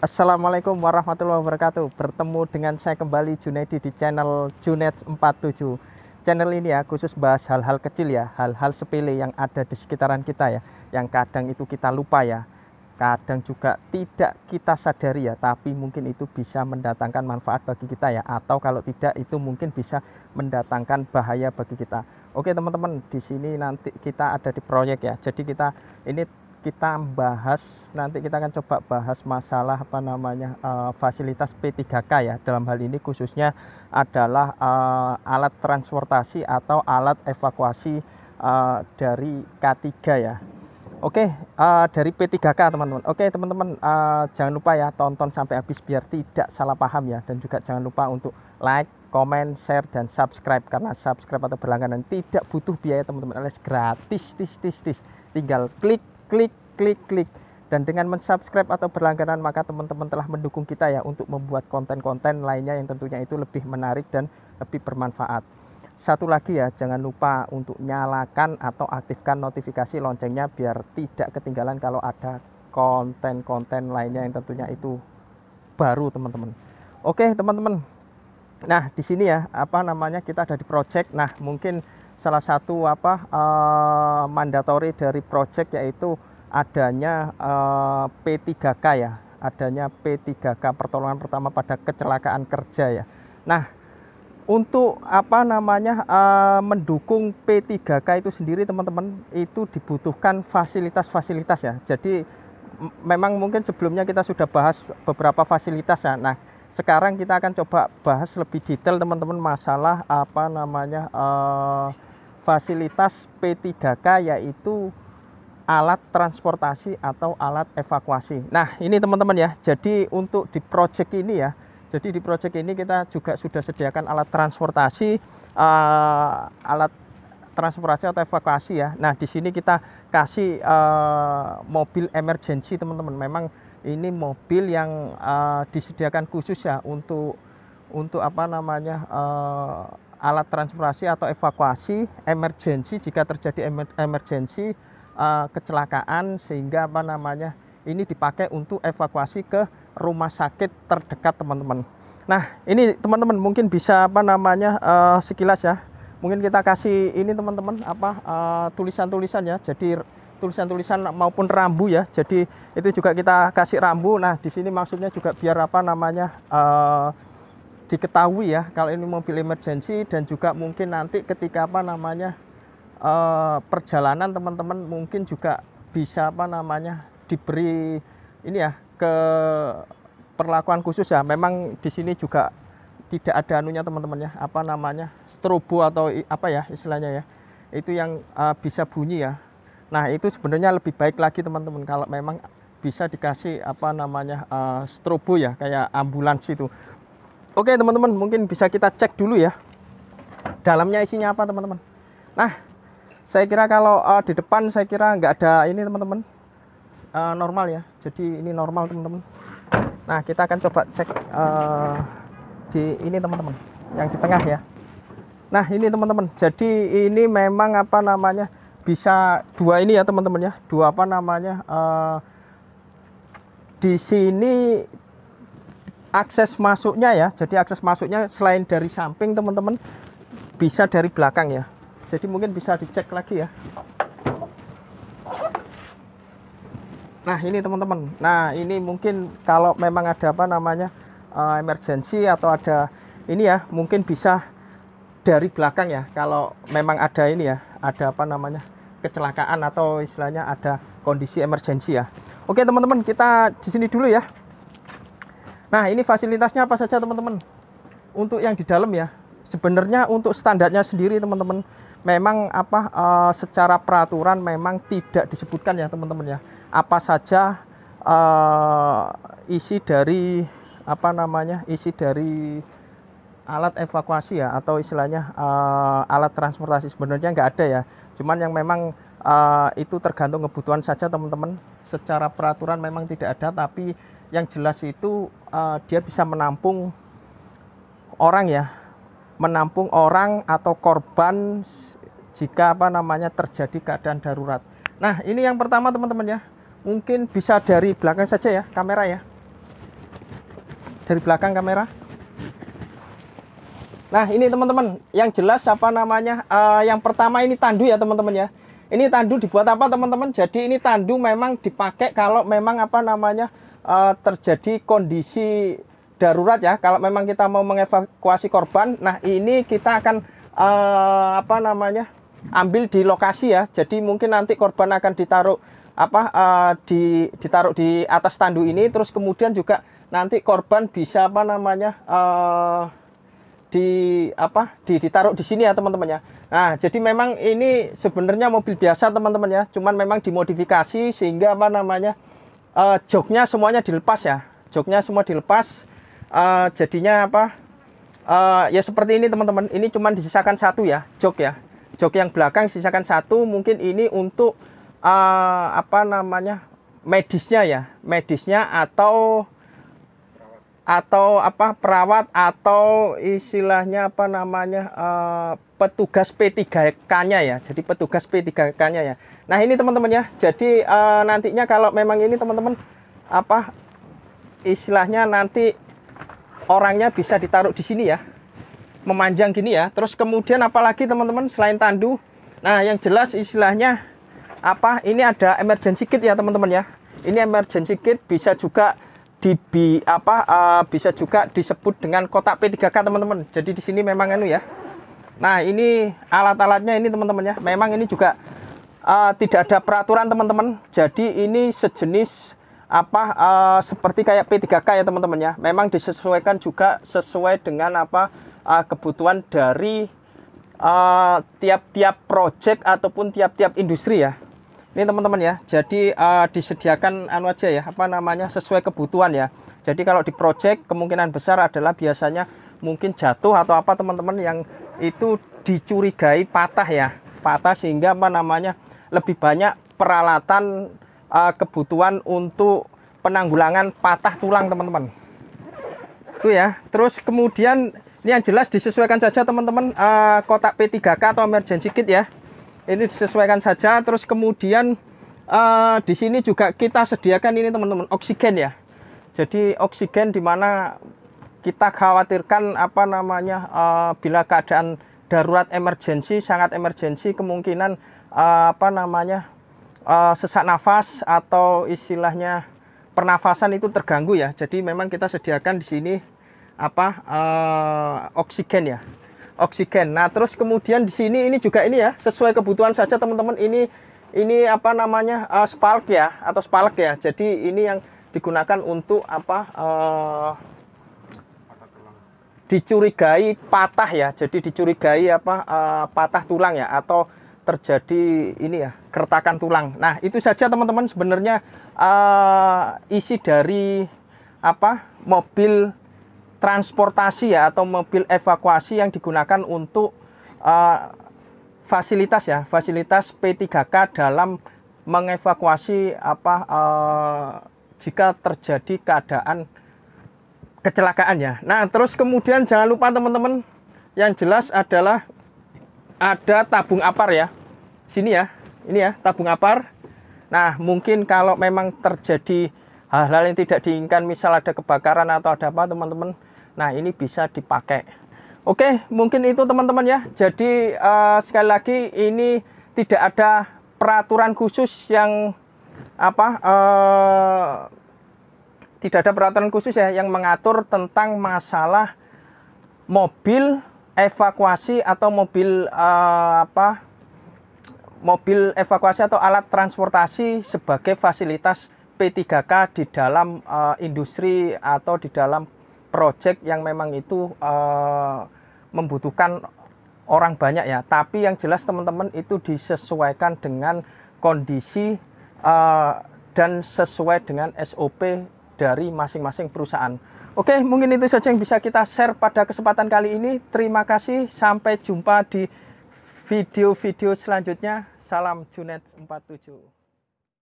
Assalamualaikum warahmatullahi wabarakatuh. Bertemu dengan saya kembali Junaidi di channel Junaid 47. Channel ini ya khusus bahas hal-hal kecil ya, hal-hal sepele yang ada di sekitaran kita ya, yang kadang itu kita lupa ya, kadang juga tidak kita sadari ya, tapi mungkin itu bisa mendatangkan manfaat bagi kita ya, atau kalau tidak itu mungkin bisa mendatangkan bahaya bagi kita. Oke teman-teman, di sini nanti kita ada di proyek ya. Jadi kita bahas, nanti kita akan coba bahas masalah fasilitas P3K ya. Dalam hal ini khususnya adalah alat transportasi atau alat evakuasi dari K3 ya. Oke, dari P3K teman-teman. Oke teman-teman, jangan lupa ya tonton sampai habis biar tidak salah paham ya, dan juga jangan lupa untuk like, komen, share, dan subscribe, karena subscribe atau berlangganan tidak butuh biaya teman-teman, alias gratis, tinggal klik klik klik klik. Dan dengan mensubscribe atau berlangganan, maka teman-teman telah mendukung kita ya untuk membuat konten-konten lainnya yang tentunya itu lebih menarik dan lebih bermanfaat. Satu lagi ya, jangan lupa untuk nyalakan atau aktifkan notifikasi loncengnya biar tidak ketinggalan kalau ada konten-konten lainnya yang tentunya itu baru teman-teman. Oke teman-teman, nah di sini ya kita ada di project. Nah mungkin salah satu mandatory dari project yaitu adanya P3K ya, adanya P3K, pertolongan pertama pada kecelakaan kerja ya. Nah untuk mendukung P3K itu sendiri teman-teman, itu dibutuhkan fasilitas-fasilitas ya. Jadi memang mungkin sebelumnya kita sudah bahas beberapa fasilitas ya. Nah sekarang kita akan coba bahas lebih detail teman-teman masalah fasilitas P3K, yaitu alat transportasi atau alat evakuasi. Nah ini teman-teman ya, jadi untuk di project ini ya, jadi di project ini kita juga sudah sediakan alat transportasi atau evakuasi ya. Nah di sini kita kasih mobil emergency teman-teman. Memang ini mobil yang disediakan khusus ya untuk alat transportasi atau evakuasi emergency jika terjadi emergency kecelakaan, sehingga ini dipakai untuk evakuasi ke rumah sakit terdekat teman-teman. Nah ini teman-teman mungkin bisa sekilas ya, mungkin kita kasih ini teman-teman tulisan-tulisan ya, jadi tulisan-tulisan maupun rambu ya, jadi itu juga kita kasih rambu. Nah di sini maksudnya juga biar diketahui ya kalau ini mobil emergency, dan juga mungkin nanti ketika perjalanan teman-teman mungkin juga bisa diberi ini ya ke perlakuan khusus ya. Memang di sini juga tidak ada anunya teman-teman ya, strobo atau istilahnya ya, itu yang bisa bunyi ya. Nah itu sebenarnya lebih baik lagi teman-teman kalau memang bisa dikasih strobo ya, kayak ambulans itu. Oke teman-teman, mungkin bisa kita cek dulu ya dalamnya isinya apa teman-teman. Nah saya kira kalau di depan saya kira nggak ada ini teman-teman, normal ya, jadi ini normal teman-teman. Nah kita akan coba cek di ini teman-teman, yang di tengah ya. Nah ini teman-teman, jadi ini memang bisa dua ini ya teman-teman ya, dua di sini akses masuknya ya. Jadi akses masuknya selain dari samping teman-teman, bisa dari belakang ya. Jadi mungkin bisa dicek lagi ya. Nah ini teman-teman, nah ini mungkin kalau memang ada emergency atau ada ini ya, mungkin bisa dari belakang ya, kalau memang ada ini ya, ada kecelakaan atau istilahnya ada kondisi emergency ya. Oke teman-teman, kita di sini dulu ya. Nah ini fasilitasnya apa saja teman-teman untuk yang di dalam ya. Sebenarnya untuk standarnya sendiri teman-teman, memang secara peraturan memang tidak disebutkan ya teman-teman ya, apa saja isi dari alat evakuasi ya, atau istilahnya alat transportasi. Sebenarnya nggak ada ya, cuman yang memang itu tergantung kebutuhan saja teman-teman. Secara peraturan memang tidak ada, tapi yang jelas itu dia bisa menampung orang ya, menampung orang atau korban jika terjadi keadaan darurat. Nah ini yang pertama teman-teman ya, mungkin bisa dari belakang saja ya kamera ya. dari belakang kamera. Nah ini teman-teman, yang jelas apa namanya, yang pertama ini tandu ya teman-teman ya. Ini tandu dibuat apa teman-teman? Jadi ini tandu memang dipakai kalau memang apa namanya, terjadi kondisi darurat ya. Kalau memang kita mau mengevakuasi korban, nah ini kita akan apa namanya, ambil di lokasi ya. Jadi mungkin nanti korban akan ditaruh apa, ditaruh di atas tandu ini, terus kemudian juga nanti korban bisa apa namanya, ditaruh di sini ya teman-teman ya. Nah jadi memang ini sebenarnya mobil biasa teman-teman ya, cuman memang dimodifikasi sehingga apa namanya, joknya semuanya dilepas ya, joknya semua dilepas. Jadinya apa, ya seperti ini teman-teman. Ini cuman disisakan satu ya, jok ya, jok yang belakang sisakan satu. Mungkin ini untuk apa namanya, medisnya ya, medisnya atau apa, perawat, atau istilahnya apa namanya, petugas P3K-nya ya. Jadi petugas P3K-nya ya. Nah ini teman-teman ya. Jadi nantinya kalau memang ini teman-teman apa istilahnya, nanti orangnya bisa ditaruh di sini ya, memanjang gini ya. Terus kemudian apalagi teman-teman selain tandu, nah yang jelas istilahnya apa, ini ada emergency kit ya teman-teman ya. Ini emergency kit bisa juga bisa juga disebut dengan kotak P3K teman-teman. Jadi di sini memang anu ya. Nah ini alat-alatnya ini teman-teman ya. Memang ini juga tidak ada peraturan teman-teman. Jadi ini sejenis apa, seperti kayak P3K ya teman-teman ya. Memang disesuaikan juga sesuai dengan apa, kebutuhan dari tiap-tiap project ataupun tiap-tiap industri ya. Ini teman-teman ya, jadi disediakan anu aja ya, apa namanya, sesuai kebutuhan ya. Jadi kalau di project kemungkinan besar adalah biasanya mungkin jatuh atau apa teman-teman, yang itu dicurigai patah ya, patah, sehingga apa namanya, lebih banyak peralatan kebutuhan untuk penanggulangan patah tulang teman-teman. Itu ya. Terus kemudian ini yang jelas disesuaikan saja teman-teman, kotak P3K atau emergency kit ya. Ini disesuaikan saja. Terus kemudian di sini juga kita sediakan ini teman-teman, oksigen ya. Jadi oksigen dimana kita khawatirkan apa namanya, bila keadaan darurat emergensi, sangat emergensi, kemungkinan apa namanya, sesak nafas atau istilahnya pernafasan itu terganggu ya. Jadi memang kita sediakan di sini apa, oksigen ya, oksigen. Nah terus kemudian di sini ini juga ini ya, sesuai kebutuhan saja teman-teman. Ini apa namanya, spalk ya, atau spalk ya. Jadi ini yang digunakan untuk apa, dicurigai patah ya. Jadi dicurigai apa, patah tulang ya, atau terjadi ini ya, keretakan tulang. Nah itu saja teman-teman sebenarnya isi dari apa, mobil transportasi ya, atau mobil evakuasi yang digunakan untuk fasilitas ya, fasilitas P3K dalam mengevakuasi apa, jika terjadi keadaan kecelakaan ya. Nah terus kemudian jangan lupa teman-teman, yang jelas adalah ada tabung apar ya, sini ya, ini ya tabung apar. Nah mungkin kalau memang terjadi hal-hal yang tidak diinginkan, misal ada kebakaran atau ada apa teman-teman, nah ini bisa dipakai. Oke, mungkin itu teman-teman ya. Jadi sekali lagi ini tidak ada peraturan khusus yang apa, tidak ada peraturan khusus ya yang mengatur tentang masalah mobil evakuasi atau mobil apa, mobil evakuasi atau alat transportasi sebagai fasilitas P3K di dalam industri atau di dalam project yang memang itu membutuhkan orang banyak ya. Tapi yang jelas teman-teman itu disesuaikan dengan kondisi dan sesuai dengan SOP dari masing-masing perusahaan. Oke, mungkin itu saja yang bisa kita share pada kesempatan kali ini. Terima kasih, sampai jumpa di video-video selanjutnya. Salam Junet 47.